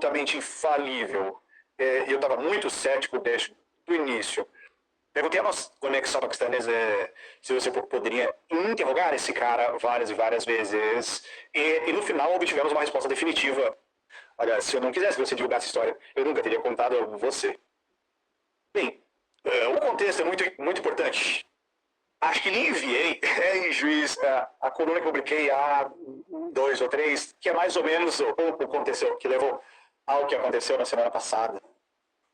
absolutamente infalível. Eu estava muito cético desde o início. Perguntei à nossa conexão paquistanesa se você poderia interrogar esse cara várias e várias vezes. E no final obtivemos uma resposta definitiva. Olha, se eu não quisesse que você divulgasse a história, eu nunca teria contado a você. Bem, o contexto é muito importante. Acho que lhe enviei, juiz, a coluna que publiquei há 2 ou 3, que é mais ou menos o que aconteceu, que levou ao que aconteceu na semana passada.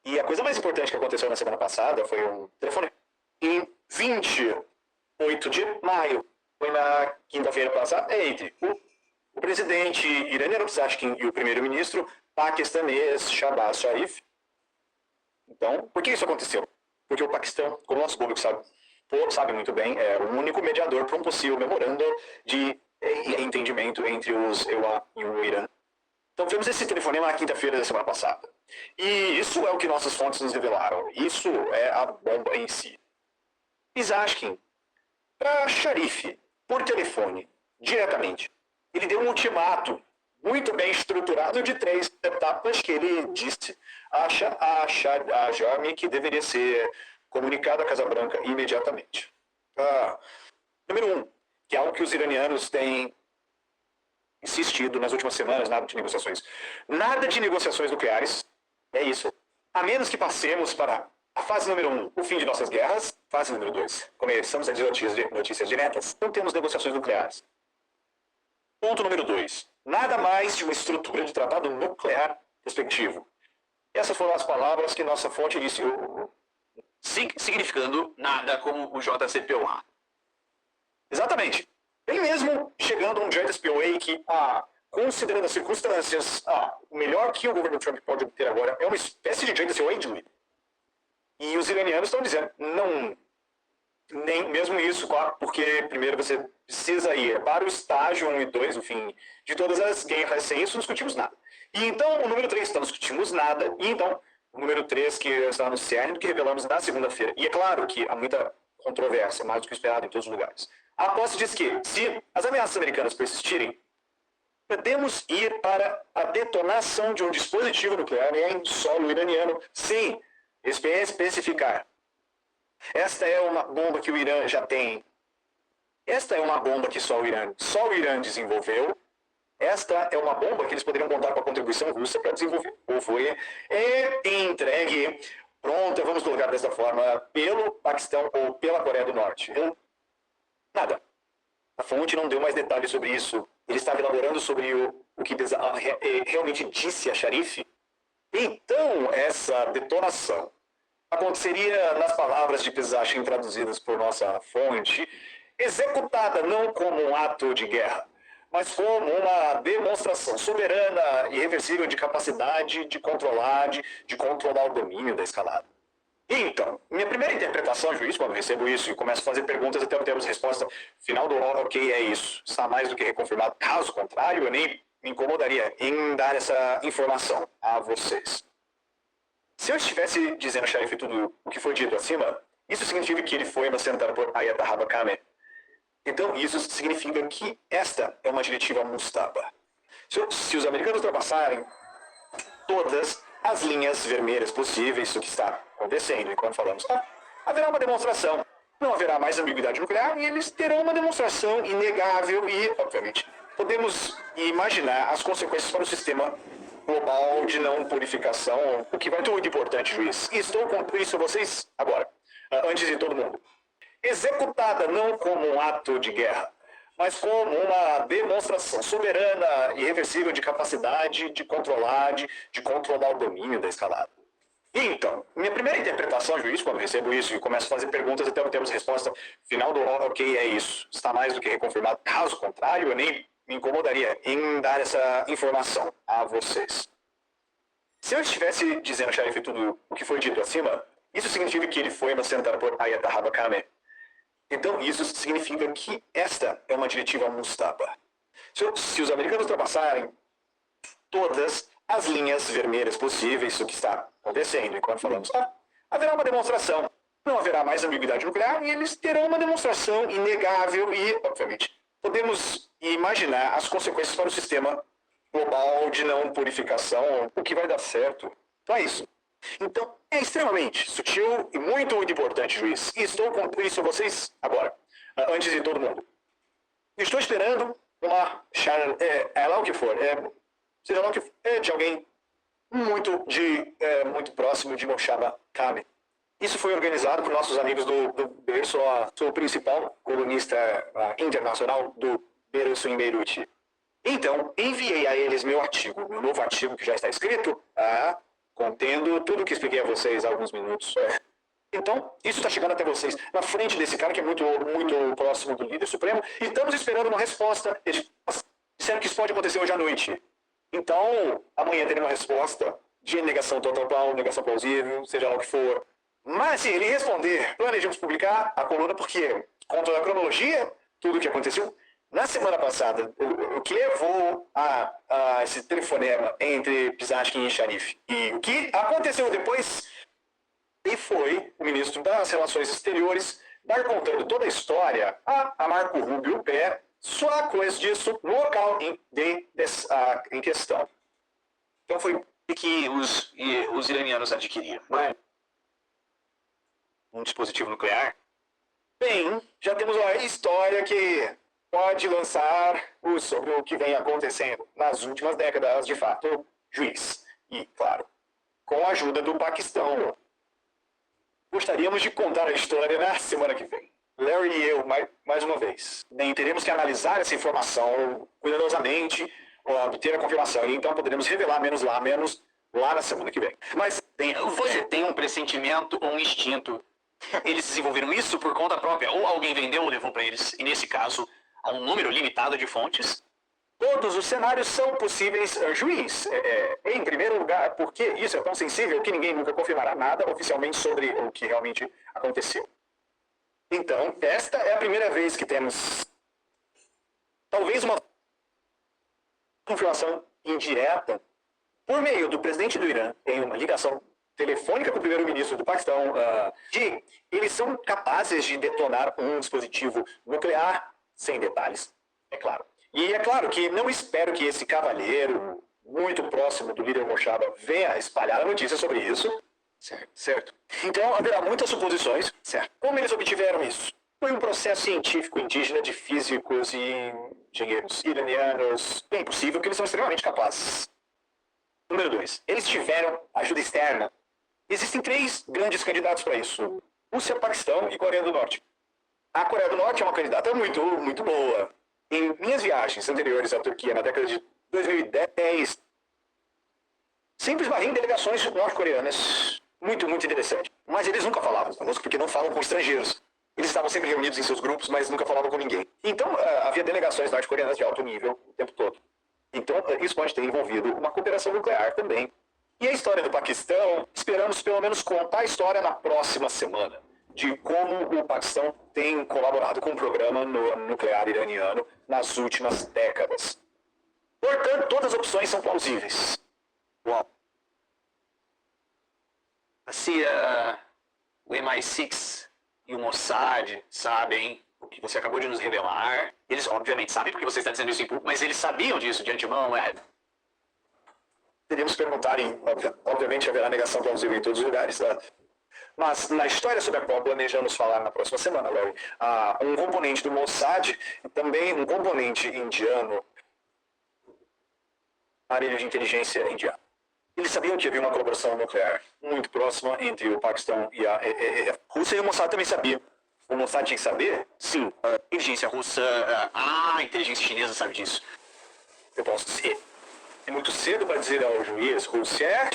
E a coisa mais importante que aconteceu na semana passada foi um telefone em 28 de maio. Foi na quinta-feira passada, entre o presidente iraniano Pezeshkian e o primeiro-ministro paquistanês Shahbaz Sharif. Então, por que isso aconteceu? Porque o Paquistão, como o nosso público sabe muito bem, é o único mediador para um possível memorando de entendimento entre os EUA e o Irã. Então, tivemos esse telefonema na quinta-feira da semana passada. E isso é o que nossas fontes nos revelaram. Isso é a bomba em si. Pezeshkian, para Sharif, por telefone, diretamente, ele deu um ultimato muito bem estruturado de 3 etapas que ele disse a Jami que deveria ser comunicado à Casa Branca imediatamente. Número 1, que é algo que os iranianos têm insistido nas últimas semanas, nada de negociações. Nada de negociações nucleares, é isso. A menos que passemos para a fase número 1, o fim de nossas guerras. Fase número 2, começamos a dizer notícias diretas, não temos negociações nucleares. Ponto número 2, nada mais de uma estrutura de tratado nuclear prospectivo. Essas foram as palavras que nossa fonte disse, significando nada como o JCPOA. Exatamente. Bem mesmo chegando a um JCPOA que, considerando as circunstâncias, o melhor que o governo Trump pode obter agora é uma espécie de JCPOA de livre. E os iranianos estão dizendo, não, nem mesmo isso, claro, porque primeiro você precisa ir para o estágio 1 e 2, o fim de todas as guerras, sem isso não discutimos nada. E então o número 3, não discutimos nada, e então o número 3 que está no cerne do que revelamos na segunda-feira. E é claro que há muita controvérsia, mais do que esperado em todos os lugares. A posse diz que, se as ameaças americanas persistirem, podemos ir para a detonação de um dispositivo nuclear em solo iraniano, sem especificar. Esta é uma bomba que o Irã já tem. Esta é uma bomba que só o Irã desenvolveu. Esta é uma bomba que eles poderiam contar com a contribuição russa para desenvolver. Ou foi entregue, pronta, vamos colocar dessa forma, pelo Paquistão ou pela Coreia do Norte. Nada. A fonte não deu mais detalhes sobre isso. Ele estava elaborando sobre o que realmente disse a Sharif. Então, essa detonação aconteceria, nas palavras de Pezeshkian traduzidas por nossa fonte, executada não como um ato de guerra, mas como uma demonstração soberana e irreversível de capacidade de controlar o domínio da escalada. Então, minha primeira interpretação, juiz, quando recebo isso e começo a fazer perguntas até obtermos resposta final do ok, é isso, está mais do que reconfirmado. Caso contrário, eu nem me incomodaria em dar essa informação a vocês. Se eu estivesse dizendo a Sharif tudo o que foi dito acima, isso significa que ele foi inocentado por Ayatollah Khamenei. Então, isso significa que esta é uma diretiva Mustaba. Se os americanos ultrapassarem todas as linhas vermelhas possíveis, isso que está acontecendo enquanto falamos, haverá uma demonstração. Não haverá mais ambiguidade nuclear e eles terão uma demonstração inegável e, obviamente, podemos imaginar as consequências para o sistema global de não purificação, o que vai ser muito importante, juiz. E estou com isso a vocês agora, antes de todo mundo. Executada não como um ato de guerra, mas como uma demonstração soberana e irreversível de capacidade de controlar o domínio da escalada. Então, minha primeira interpretação, juiz, quando recebo isso e começo a fazer perguntas até obtermos resposta final do ok, é isso, está mais do que reconfirmado. Caso contrário, eu nem me incomodaria em dar essa informação a vocês. Se eu estivesse dizendo a Sharif tudo o que foi dito acima, isso significa que ele foi inocentado por Ayatollah Khamenei. Então, isso significa que esta é uma diretiva Mustaba. Se os americanos ultrapassarem todas as linhas vermelhas possíveis, isso que está acontecendo enquanto falamos, haverá uma demonstração. Não haverá mais ambiguidade nuclear e eles terão uma demonstração inegável e, obviamente, podemos imaginar as consequências para o sistema global de não purificação, o que vai dar certo. Então é isso. Então, é extremamente sutil e muito, muito importante, juiz. E estou com isso a vocês agora, antes de todo mundo. Estou esperando uma Sharon, é lá o que for, seja lá o que for, de alguém muito próximo de Moshaba Kame. Isso foi organizado por nossos amigos do berço, sou o principal colunista internacional do berço em Beirute. Então, enviei a eles meu novo artigo que já está escrito, contendo tudo o que expliquei a vocês há alguns minutos. Então, isso está chegando até vocês, na frente desse cara que é muito próximo do líder supremo, e estamos esperando uma resposta. Eles disseram que isso pode acontecer hoje à noite. Então, amanhã teremos uma resposta de negação total, negação plausível, seja lá o que for. Mas se ele responder, planejamos publicar a coluna porque conta a cronologia, tudo o que aconteceu na semana passada, o que levou a esse telefonema entre Pizachkin e Sharif. E o que aconteceu depois, e foi o ministro das Relações Exteriores dar contando toda a história a Marco Rubio só coisa disso no local em questão. Então foi que os iranianos adquiriram, não é? Um dispositivo nuclear? Bem, já temos uma história que pode lançar sobre o que vem acontecendo nas últimas décadas, de fato, juiz. E, claro, com a ajuda do Paquistão. Gostaríamos de contar a história na semana que vem. Larry e eu, mais uma vez. Bem, teremos que analisar essa informação cuidadosamente, obter a confirmação, e então poderemos revelar menos lá na semana que vem. Mas você tem um pressentimento ou um instinto? Eles desenvolveram isso por conta própria, ou alguém vendeu ou levou para eles, e nesse caso, há um número limitado de fontes? Todos os cenários são possíveis, juiz. Em primeiro lugar, porque isso é tão sensível que ninguém nunca confirmará nada oficialmente sobre o que realmente aconteceu. Então, esta é a primeira vez que temos, talvez, uma confirmação indireta por meio do presidente do Irã em uma ligação telefônica com o primeiro-ministro do Paquistão, de eles são capazes de detonar um dispositivo nuclear, sem detalhes, é claro. E é claro que não espero que esse cavalheiro, muito próximo do líder Moshaba, venha espalhar a notícia sobre isso. Certo. Então haverá muitas suposições. Certo. Como eles obtiveram isso? Foi um processo científico indígena de físicos e engenheiros iranianos. Bem possível que eles são extremamente capazes. Número 2. Eles tiveram ajuda externa. Existem 3 grandes candidatos para isso. Rússia, Paquistão e Coreia do Norte. A Coreia do Norte é uma candidata muito boa. Em minhas viagens anteriores à Turquia, na década de 2010, sempre esbarrei em delegações norte-coreanas. Muito interessante. Mas eles nunca falavam conosco porque não falam com estrangeiros. Eles estavam sempre reunidos em seus grupos, mas nunca falavam com ninguém. Então, havia delegações norte-coreanas de alto nível o tempo todo. Então, isso pode ter envolvido uma cooperação nuclear também. E a história do Paquistão, esperamos pelo menos contar a história na próxima semana, de como o Paquistão tem colaborado com o programa nuclear iraniano nas últimas décadas. Portanto, todas as opções são plausíveis. Uau. Se o MI6 e o Mossad sabem o que você acabou de nos revelar, eles obviamente sabem porque você está dizendo isso em público, mas eles sabiam disso de antemão, Teríamos que perguntar, obviamente haverá negação plausível em todos os lugares, Mas na história sobre a qual planejamos falar na próxima semana, Larry, um componente do Mossad e também um componente indiano, aparelho de inteligência indiano. Eles sabiam que havia uma colaboração nuclear muito próxima entre o Paquistão e a Rússia, e o Mossad também sabia. O Mossad tinha que saber? Sim. A inteligência russa, a inteligência chinesa sabe disso. Eu posso dizer. É muito cedo para dizer ao juiz Rússia,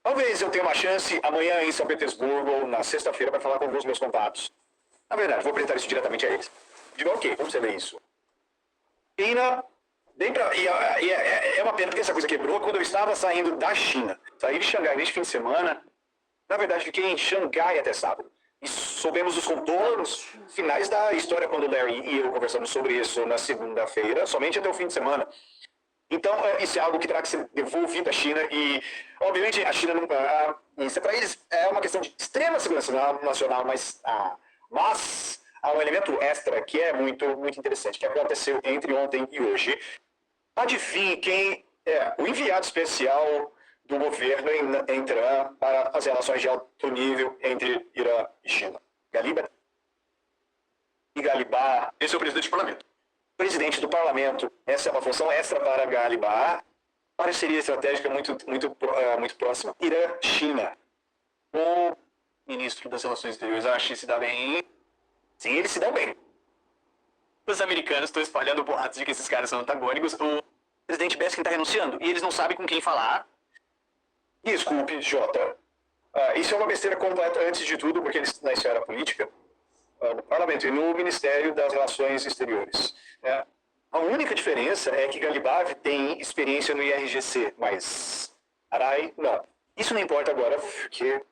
talvez eu tenha uma chance amanhã em São Petersburgo ou na sexta-feira para falar com alguns meus contatos. Na verdade, vou apresentar isso diretamente a eles. Digo, ok, vamos ver isso. China, é uma pena porque essa coisa quebrou quando eu estava saindo da China. Saí de Xangai neste fim de semana. Na verdade, fiquei em Xangai até sábado. E soubemos os contornos finais da história quando o Larry e eu conversamos sobre isso na segunda-feira, somente até o fim de semana. Então, isso é algo que terá que ser devolvido à China e, obviamente, a China não... isso para eles é uma questão de extrema segurança nacional, mas há um elemento extra que é muito interessante, que aconteceu entre ontem e hoje. Adivinhe quem o enviado especial do governo em Teherã para as relações de alto nível entre Irã e China. Galiba e Galibá. Esse é o presidente do parlamento. Presidente do parlamento. Essa é uma função extra para Galibá. Parceria estratégica muito próxima. Irã, China. O ministro das Relações Exteriores, acho que se dá bem. Sim, eles se dão bem. Os americanos estão espalhando boatos de que esses caras são antagônicos. O presidente Beskin está renunciando e eles não sabem com quem falar. Desculpe, Jota. Isso é uma besteira completa, antes de tudo, porque eles, na esfera política, no parlamento e no Ministério das Relações Exteriores. A única diferença é que Galibav tem experiência no IRGC, mas Arai não. Isso não importa agora, porque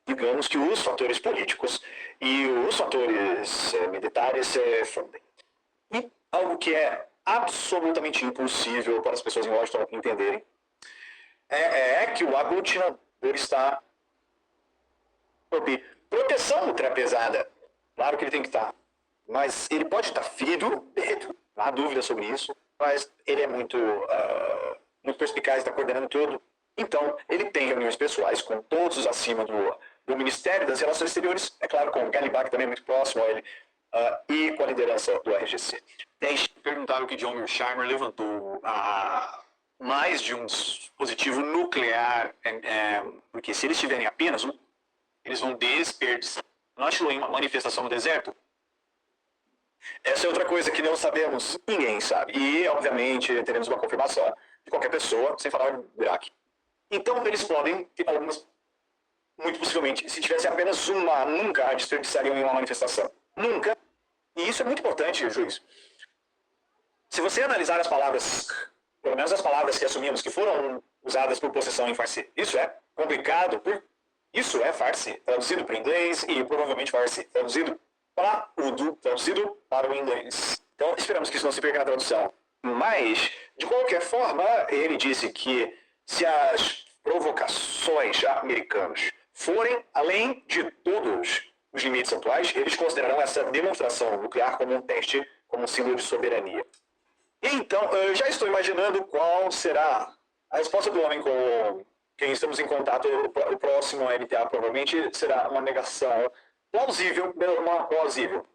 digamos que os fatores políticos e os fatores militares fundem. E algo que é absolutamente impossível para as pessoas em Washington entenderem é que o aglutinador está sob proteção ultrapesada. Claro que ele tem que estar. Mas ele pode estar ferido, não há dúvida sobre isso, mas ele é muito perspicaz, está coordenando tudo. Então, ele tem reuniões pessoais com todos os acima do Ministério das Relações Exteriores, é claro, com o Galibá, que também é muito próximo a ele, e com a liderança do RGC. Perguntaram que John Mearsheimer levantou mais de um dispositivo nuclear, porque se eles tiverem apenas um, eles vão desperdiçar. Não achou em uma manifestação no deserto? Essa é outra coisa que não sabemos, ninguém sabe. E, obviamente, teremos uma confirmação de qualquer pessoa, sem falar do Iraque. Então, eles podem ter algumas, muito possivelmente, se tivesse apenas uma, nunca a desperdiçariam em uma manifestação. Nunca. E isso é muito importante, juiz. Se você analisar as palavras, pelo menos as palavras que assumimos que foram usadas por possessão em Farsi, isso é complicado, isso é Farsi, traduzido para o inglês, e provavelmente Farsi, traduzido para Urdu, traduzido para o inglês. Então, esperamos que isso não se perca na tradução. Mas, de qualquer forma, ele disse que se as provocações americanas forem além de todos os limites atuais, eles considerarão essa demonstração nuclear como um teste, como um símbolo de soberania. Então, eu já estou imaginando qual será a resposta do homem com quem estamos em contato. O próximo MTA provavelmente será uma negação plausível, uma plausível.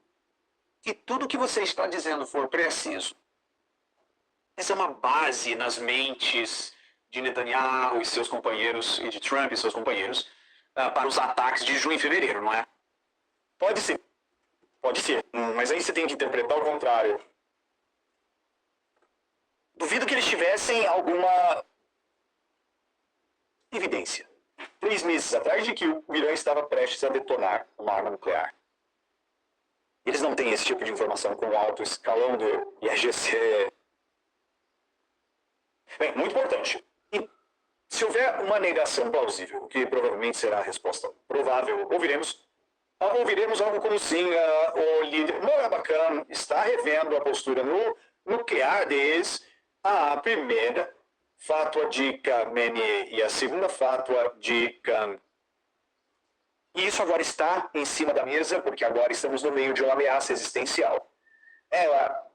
Se tudo o que você está dizendo for preciso, essa é uma base nas mentes de Netanyahu e seus companheiros, e de Trump e seus companheiros, para os ataques de junho e fevereiro, não é? Pode ser. Pode ser. Mas aí você tem que interpretar o contrário. Duvido que eles tivessem alguma evidência, 3 meses atrás, de que o Irã estava prestes a detonar uma arma nuclear. Eles não têm esse tipo de informação com o alto escalão do IRGC. Bem, muito importante. E se houver uma negação plausível, o que provavelmente será a resposta provável, ouviremos algo como assim, o líder Morabacan está revendo a postura nuclear deles, a primeira fátua de Khamenei e a segunda fátua de Khan. E isso agora está em cima da mesa, porque agora estamos no meio de uma ameaça existencial. Ela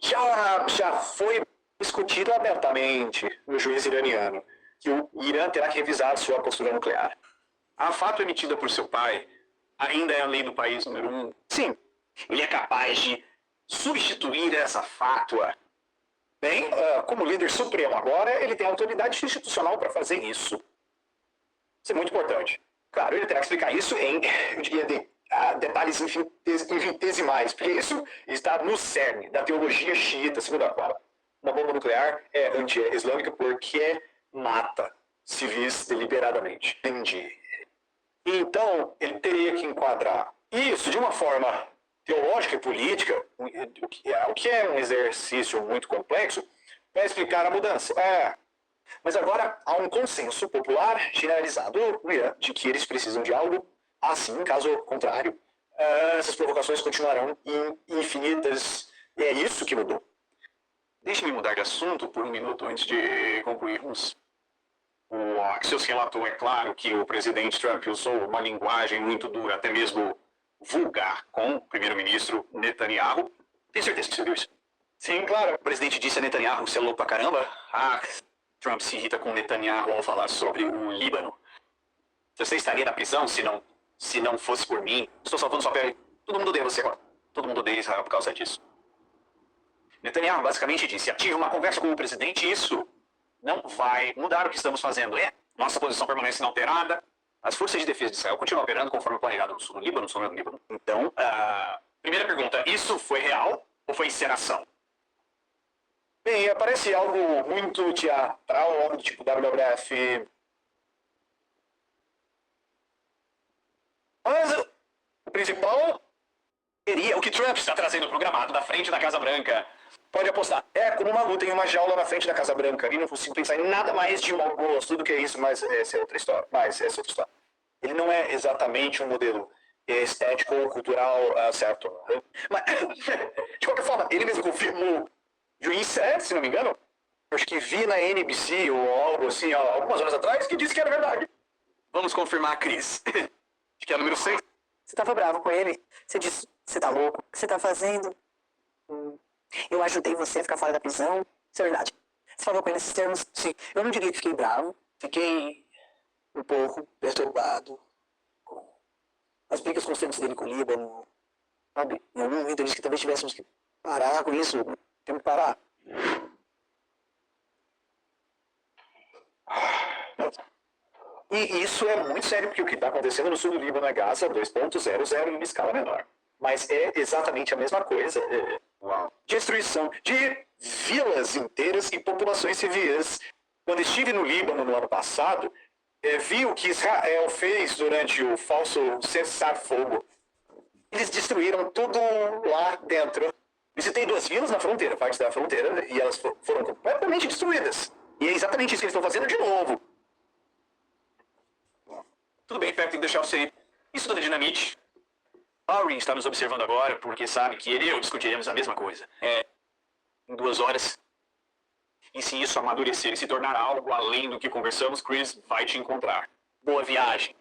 já foi discutido abertamente no juiz iraniano, que o Irã terá que revisar sua postura nuclear. A fátua emitida por seu pai ainda é a lei do país número 1. Sim, ele é capaz de substituir essa fátua. Bem, como líder supremo agora, ele tem autoridade institucional para fazer isso. Isso é muito importante. Claro, ele terá que explicar isso em, eu diria, detalhes infinitesimais, porque isso está no cerne da teologia xiita, segundo a qual uma bomba nuclear é anti-islâmica porque mata civis deliberadamente. Entendi. Então, ele teria que enquadrar isso de uma forma teológica e política, o que é um exercício muito complexo, para explicar a mudança. Mas agora há um consenso popular generalizado no Irã de que eles precisam de algo assim, caso contrário, essas provocações continuarão infinitas, e é isso que mudou. Deixe-me mudar de assunto por 1 minuto antes de concluirmos. O Axios relatou, é claro, que o presidente Trump usou uma linguagem muito dura, até mesmo vulgar, com o primeiro-ministro Netanyahu. Tem certeza que você viu isso? Sim, claro. O presidente disse a Netanyahu, você é louco pra caramba? Trump se irrita com Netanyahu ao falar sobre o Líbano. Você estaria na prisão se não fosse por mim? Estou salvando sua pele. Todo mundo odeia você agora. Todo mundo odeia Israel por causa disso. Netanyahu basicamente disse: tive uma conversa com o presidente e isso não vai mudar o que estamos fazendo. Nossa posição permanece inalterada. As forças de defesa de Israel continuam operando conforme planejado no sul do Líbano, no Líbano. Então, primeira pergunta: isso foi real ou foi encenação? Bem, parece algo muito teatral, algo do tipo WWF. Mas o principal seria o que Trump está trazendo programado da frente da Casa Branca. Pode apostar. É como uma luta em uma jaula na frente da Casa Branca. E não consigo pensar em nada mais de mau gosto do que isso, mas essa é outra história. Ele não é exatamente um modelo estético ou cultural certo. Mas, de qualquer forma, ele mesmo confirmou. Juiz, se não me engano, acho que vi na NBC ou algo assim, algumas horas atrás, que disse que era verdade. Vamos confirmar, Cris. Acho que é o número 6. Você tava bravo com ele? Você disse, você tá louco? O que você tá fazendo? Eu ajudei você a ficar fora da prisão? Isso é verdade. Você falou com ele nesses termos? Sim. Eu não diria que fiquei bravo. Fiquei um pouco perturbado com as brigas constantes dele com o Líbano. Sabe? Em algum momento eu disse que talvez tivéssemos que parar com isso. Temos que parar. E isso é muito sério, porque o que está acontecendo no sul do Líbano é Gaza 2.00 em uma escala menor. Mas é exatamente a mesma coisa. Destruição de vilas inteiras e populações civis. Quando estive no Líbano no ano passado, vi o que Israel fez durante o falso cessar-fogo. Eles destruíram tudo lá dentro. Visitei 2 vilas na fronteira, parte da fronteira, e elas foram completamente destruídas. E é exatamente isso que eles estão fazendo de novo. Tudo bem, Pepe, tem que deixar você ir. Isso tudo é dinamite. Lauren está nos observando agora porque sabe que ele e eu discutiremos a mesma coisa. Em 2 horas. E se isso amadurecer e se tornar algo além do que conversamos, Chris vai te encontrar. Boa viagem.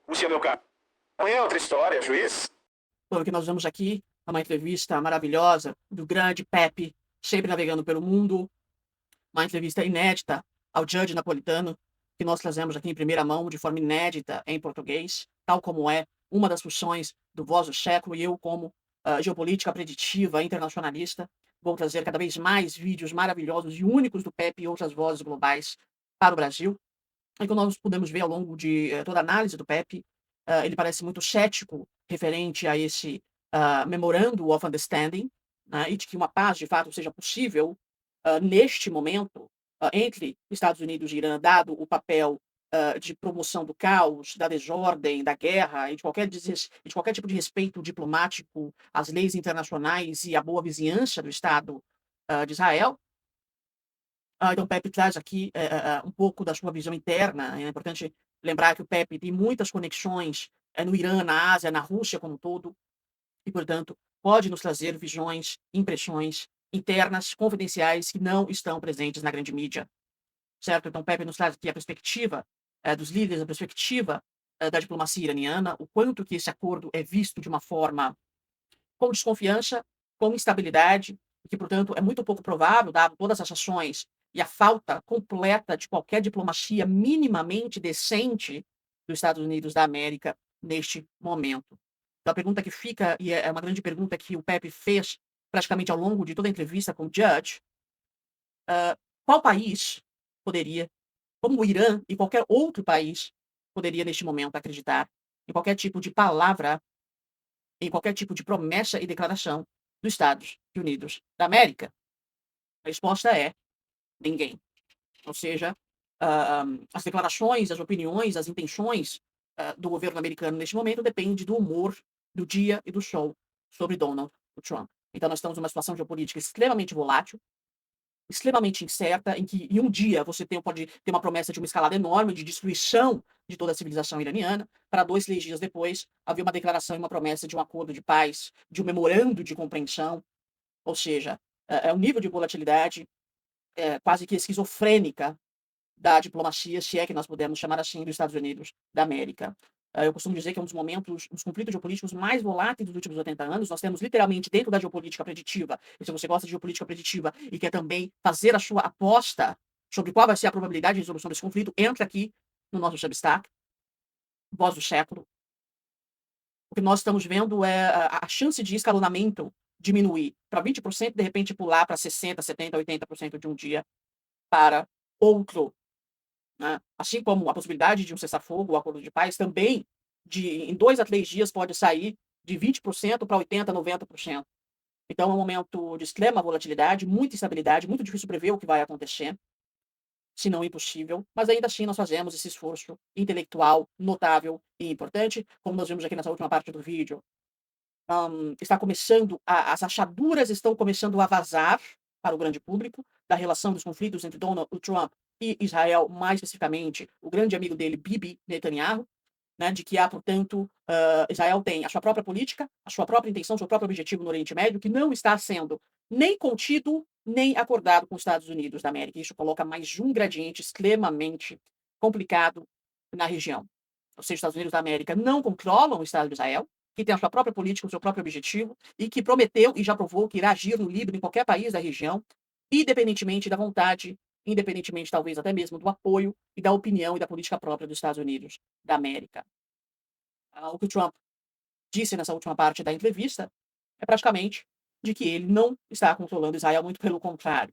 Lúcia, meu caro. Amanhã é outra história, juiz. O que nós vemos aqui é uma entrevista maravilhosa do grande Pepe, sempre navegando pelo mundo. Uma entrevista inédita ao Judge Napolitano, que nós trazemos aqui em primeira mão, de forma inédita em português, tal como é uma das funções do Voz do Século, e eu, como geopolítica preditiva internacionalista, vou trazer cada vez mais vídeos maravilhosos e únicos do Pepe e outras vozes globais para o Brasil. E como nós podemos ver ao longo de toda a análise do Pepe, ele parece muito cético referente a esse Memorandum of Understanding, e de que uma paz de fato seja possível neste momento entre Estados Unidos e Irã, dado o papel de promoção do caos, da desordem, da guerra e de qualquer tipo de respeito diplomático às leis internacionais e à boa vizinhança do Estado de Israel. Então, o Pepe traz aqui um pouco da sua visão interna. É importante lembrar que o Pepe tem muitas conexões no Irã, na Ásia, na Rússia como um todo, e, portanto, pode nos trazer visões, impressões internas, confidenciais, que não estão presentes na grande mídia. Certo? Então, Pepe nos traz aqui a perspectiva dos líderes, a perspectiva da diplomacia iraniana, o quanto que esse acordo é visto de uma forma com desconfiança, com instabilidade, e que, portanto, é muito pouco provável, dado todas as ações e a falta completa de qualquer diplomacia minimamente decente dos Estados Unidos da América neste momento. Então, a pergunta que fica, e é uma grande pergunta que o Pepe fez praticamente ao longo de toda a entrevista com o Judge, qual país poderia, como o Irã e qualquer outro país, poderia neste momento acreditar em qualquer tipo de palavra, em qualquer tipo de promessa e declaração dos Estados Unidos da América? A resposta é ninguém. Ou seja, as declarações, as opiniões, as intenções do governo americano neste momento dependem do humor, do dia e do show sobre Donald Trump. Então, nós estamos numa situação geopolítica extremamente volátil, extremamente incerta, em que em um dia você pode ter uma promessa de uma escalada enorme de destruição de toda a civilização iraniana, para 2, 3 dias depois haver uma declaração e uma promessa de um acordo de paz, de um memorando de compreensão. Ou seja, é um nível de volatilidade quase que esquizofrênica da diplomacia, se é que nós podemos chamar assim, dos Estados Unidos da América. Eu costumo dizer que é um dos conflitos geopolíticos mais voláteis dos últimos 80 anos. Nós temos literalmente dentro da geopolítica preditiva, e se você gosta de geopolítica preditiva e quer também fazer a sua aposta sobre qual vai ser a probabilidade de resolução desse conflito, entra aqui no nosso Substack, Voz do Século. O que nós estamos vendo é a chance de escalonamento diminuir para 20%, de repente pular para 60%, 70%, 80% de um dia para outro. Né? Assim como a possibilidade de um cessar-fogo, o acordo de paz, também em 2 a 3 dias pode sair de 20% para 80%, 90%. Então é um momento de extrema volatilidade, muita instabilidade, muito difícil prever o que vai acontecer, se não impossível, mas ainda assim nós fazemos esse esforço intelectual notável e importante, como nós vimos aqui nessa última parte do vídeo. Está começando, as achaduras estão começando a vazar para o grande público da relação dos conflitos entre Donald Trump e Israel, mais especificamente o grande amigo dele, Bibi Netanyahu, né, de que há, portanto, Israel tem a sua própria política, a sua própria intenção, o seu próprio objetivo no Oriente Médio, que não está sendo nem contido, nem acordado com os Estados Unidos da América. Isso coloca mais um gradiente extremamente complicado na região. Ou seja, os Estados Unidos da América não controlam o Estado de Israel, que tem a sua própria política, o seu próprio objetivo, e que prometeu e já provou que irá agir no Líbano, em qualquer país da região, independentemente da vontade, independentemente talvez até mesmo do apoio e da opinião e da política própria dos Estados Unidos da América. O que o Trump disse nessa última parte da entrevista é praticamente de que ele não está controlando Israel, muito pelo contrário.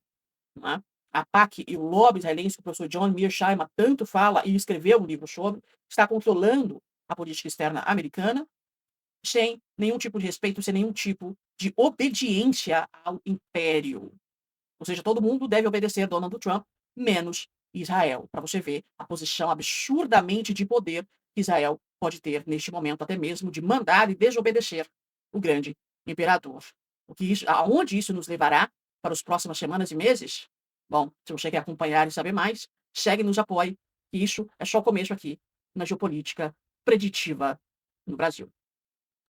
Né? A PAC e o lobby israelense, que o professor John Mearsheimer tanto fala e escreveu um livro sobre, está controlando a política externa americana sem nenhum tipo de respeito, sem nenhum tipo de obediência ao império. Ou seja, todo mundo deve obedecer a Donald Trump, menos Israel, para você ver a posição absurdamente de poder que Israel pode ter neste momento, até mesmo de mandar e desobedecer o grande imperador. Aonde isso nos levará para as próximas semanas e meses? Bom, se você quer acompanhar e saber mais, segue e nos apoie, e isso é só o começo aqui na geopolítica preditiva no Brasil.